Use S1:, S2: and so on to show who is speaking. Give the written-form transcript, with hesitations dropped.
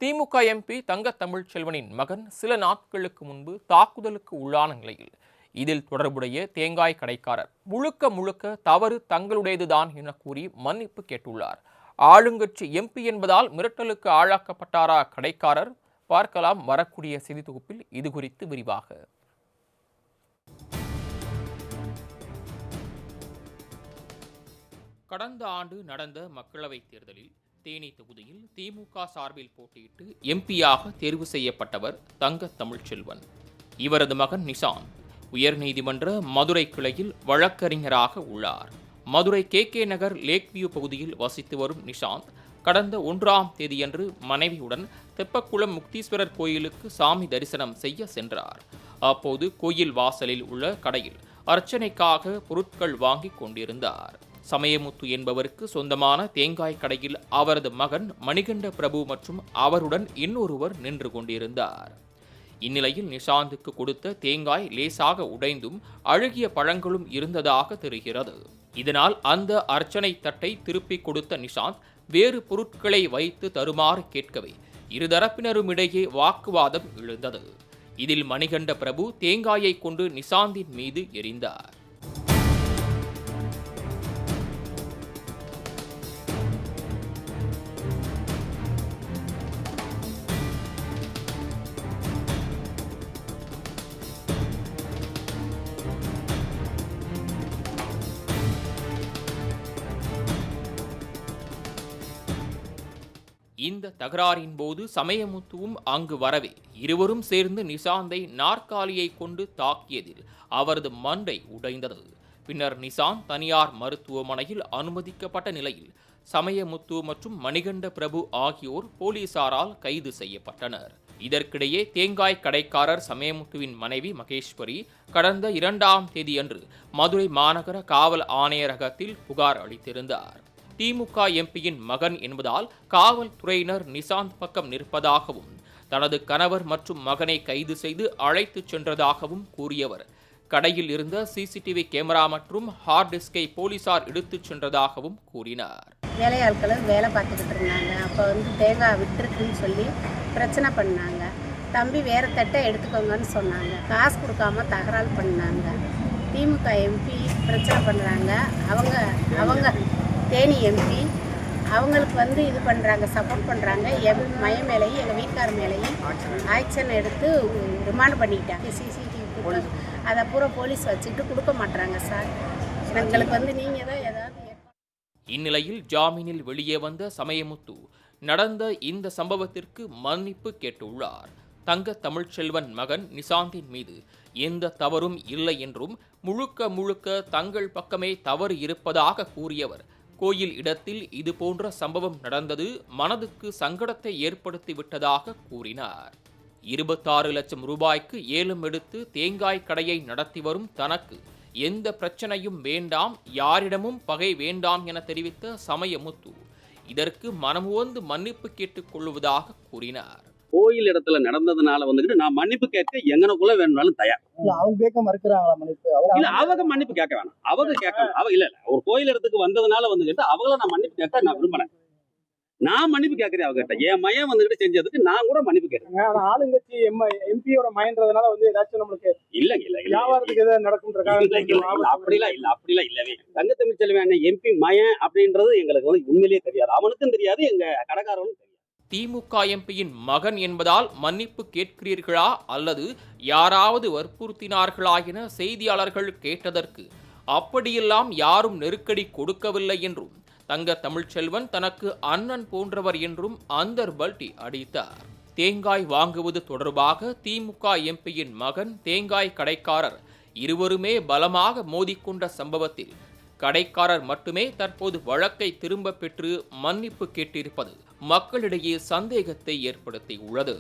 S1: திமுக MP தங்க தமிழ்ச்செல்வனின் மகன் சில நாட்களுக்கு முன்பு தாக்குதலுக்கு உள்ளான நிலையில் இதில் தொடர்புடைய தேங்காய் கடைக்காரர் முழுக்க முழுக்க தவறு தங்களுடையதுதான் என கூறி மன்னிப்பு கேட்டுள்ளார். ஆளுங்கட்சி எம்பி என்பதால் மிரட்டலுக்கு ஆளாக்கப்பட்டாரா கடைக்காரர்? பார்க்கலாம் வரக்கூடிய செய்தி தொகுப்பில் இது குறித்து விரிவாக. கடந்த ஆண்டு நடந்த மக்களவைத் தேர்தலில் தேனி தொகுதியில் திமுக சார்பில் போட்டியிட்டு எம்பியாக தேர்வு செய்யப்பட்டவர் தங்க தமிழ்ச்செல்வன். இவரது மகன் நிஷாந்த் உயர்நீதிமன்ற மதுரை கிளையில் வழக்கறிஞராக உள்ளார். மதுரை கே நகர் லேக் வியூ பகுதியில் வசித்து வரும் நிஷாந்த் கடந்த 1ஆம் தேதியன்று மனைவியுடன் தெப்பக்குளம் முக்தீஸ்வரர் கோயிலுக்கு சாமி தரிசனம் செய்ய சென்றார். அப்போது கோயில் வாசலில் உள்ள கடையில் அர்ச்சனைக்காக பொருட்கள் வாங்கிக் கொண்டிருந்தார். சமயமுத்து என்பவருக்கு சொந்தமான தேங்காய் கடையில் அவரது மகன் மணிகண்ட பிரபு மற்றும் அவருடன் இன்னொருவர் நின்று கொண்டிருந்தார். இந்நிலையில் நிஷாந்துக்கு கொடுத்த தேங்காய் லேசாக உடைந்தும் அழுகிய பழங்களும் இருந்ததாக தெரிகிறது. இதனால் அந்த அர்ச்சனை தட்டை திருப்பி கொடுத்த நிஷாந்த் வேறு பொருட்களை வைத்து தருமாறு கேட்கவே இருதரப்பினருமிடையே வாக்குவாதம் எழுந்தது. இதில் மணிகண்ட பிரபு தேங்காயை கொண்டு நிஷாந்தின் மீது எறிந்தார். இந்த தகராறின் போது சமயமுத்துவும் அங்கு வரவே இருவரும் சேர்ந்து நிஷாந்தை நாற்காலியை கொண்டு தாக்கியதில் அவரது மண்டை உடைந்தது. பின்னர் நிஷாந்த் தனியார் மருத்துவமனையில் அனுமதிக்கப்பட்ட நிலையில் சமயமுத்து மற்றும் மணிகண்ட பிரபு ஆகியோர் போலீசாரால் கைது செய்யப்பட்டனர். இதற்கிடையே தேங்காய் கடைக்காரர் சமயமுத்துவின் மனைவி மகேஸ்வரி கடந்த 2ஆம் தேதியன்று மதுரை மாநகர காவல் ஆணையரகத்தில் புகார் அளித்திருந்தார். திமுக எம்பியின் மகன் என்பதால் காவல்துறையினர் நிஷாந்த் பக்கம் நிற்பதாகவும் தனது கணவர் மற்றும் மகனை கைது செய்து அழைத்துச் சென்றதாகவும் கூறியவர் கடையில் இருந்த சிசிடிவி கேமரா மற்றும் ஹார்ட் டிஸ்கை போலீசார் எடுத்துச் சென்றதாகவும் கூறினார்.
S2: வேலையாட்களும் வேலை பார்த்துக்கிட்டு இருந்தாங்க. அப்போ தேங்காய் விட்டுருக்குன்னு சொல்லி பிரச்சனை பண்ணாங்க. தம்பி வேறு தட்டை எடுத்துக்கோங்கன்னு சொன்னாங்க. காசு கொடுக்காம தகராறு பண்ணாங்க. திமுக எம்பி பிரச்சனை பண்ணுறாங்க. அவங்க தேனி எம்பி அவங்களுக்கு இது பண்ணுறாங்க, சப்போர்ட் பண்ணுறாங்க. என் மையம் மேலேயும் எங்கள் வீட்டுக்கார மேலேயும் ஆக்ஷன் எடுத்து ரிமாண்ட் பண்ணிக்கிட்டாங்க. சிசிடிவி அதை பூரா போலீஸ் வச்சுட்டு கொடுக்க மாட்டாங்க சார். எங்களுக்கு நீங்கள் தான் ஏதாவது.
S1: இந்நிலையில் ஜாமீனில் வெளியே வந்த சமயமுத்து நடந்த இந்த சம்பவத்திற்கு மன்னிப்பு கேட்டுள்ளார். தங்க தமிழ்ச்செல்வன் மகன் நிஷாந்தின் மீது எந்த தவறும் இல்லை என்றும் முழுக்க முழுக்க தங்கள் பக்கமே தவறு இருப்பதாக கூறியவர் கோயில் இடத்தில் இது போன்ற சம்பவம் நடந்தது மனதுக்கு சங்கடத்தை ஏற்படுத்தி விட்டதாக கூறினார். 26 லட்சம் ரூபாய்க்கு ஏலம் எடுத்து தேங்காய் கடையை நடத்தி வரும் தனக்கு எந்த பிரச்சனையும் வேண்டாம், யாரிடமும் பகை வேண்டாம் என தெரிவித்த சமயமுத்து இதற்கு மனமுவந்து மன்னிப்பு கேட்டுக் கொள்வதாக கூறினார்.
S3: கோயில் இடத்துல நடந்ததுனால நான் மன்னிப்பு கேட்க எங்கனக்குள்ள வேணும்னாலும் தயார்.
S4: அவங்க கேட்க மறுக்கிறாங்களா மன்னிப்பு?
S3: இல்ல, அவங்க மன்னிப்பு கேட்க வேணாம். அவங்க கேட்கணும். அவங்க இல்ல ஒரு கோயில் இடத்துக்கு வந்ததுனால அவங்கள நான் மன்னிப்பு கேட்க நான் விரும்புறேன். நான் மன்னிப்பு கேட்கறேன் அவகிட்ட. என் மயம் செஞ்சதுக்கு நான் கூட மன்னிப்பு கேட்கிறேன்.
S4: ஆளுங்கட்சி எம்பியோட மயன்றதுனால ஏதாச்சும் நம்மளுக்கு
S3: இல்ல
S4: வியாபாரத்துக்கு ஏதாவது நடக்கும்
S3: அப்படிலாம் இல்லவே. தங்க தமிழ்ச்செல்வன் எம்பி மயம் அப்படின்றது எங்களுக்கு உண்மையிலேயே தெரியாது. அவனுக்கும் தெரியாது, எங்க கடைக்காரனும் தெரியாது.
S1: திமுக எம்பியின் மகன் என்பதால் மன்னிப்பு கேட்கிறீர்களா அல்லது யாராவது வற்புறுத்தினார்களா என செய்தியாளர்கள் கேட்டதற்கு அப்படியெல்லாம் யாரும் நெருக்கடி கொடுக்கவில்லை என்றும் தங்க தமிழ்ச்செல்வன் தனக்கு அண்ணன் போன்றவர் என்றும் அந்தர் பல்டி அடித்தார். தேங்காய் வாங்குவது தொடர்பாக திமுக எம்பியின் மகன் தேங்காய் கடைக்காரர் இருவருமே பலமாக மோதிக்கொண்ட சம்பவத்தில் கடைக்காரர் மட்டுமே தற்போது வழக்கை திரும்ப பெற்று மன்னிப்பு கேட்டிருப்பது மக்களிடையே சந்தேகத்தை ஏற்படுத்தியுள்ளது.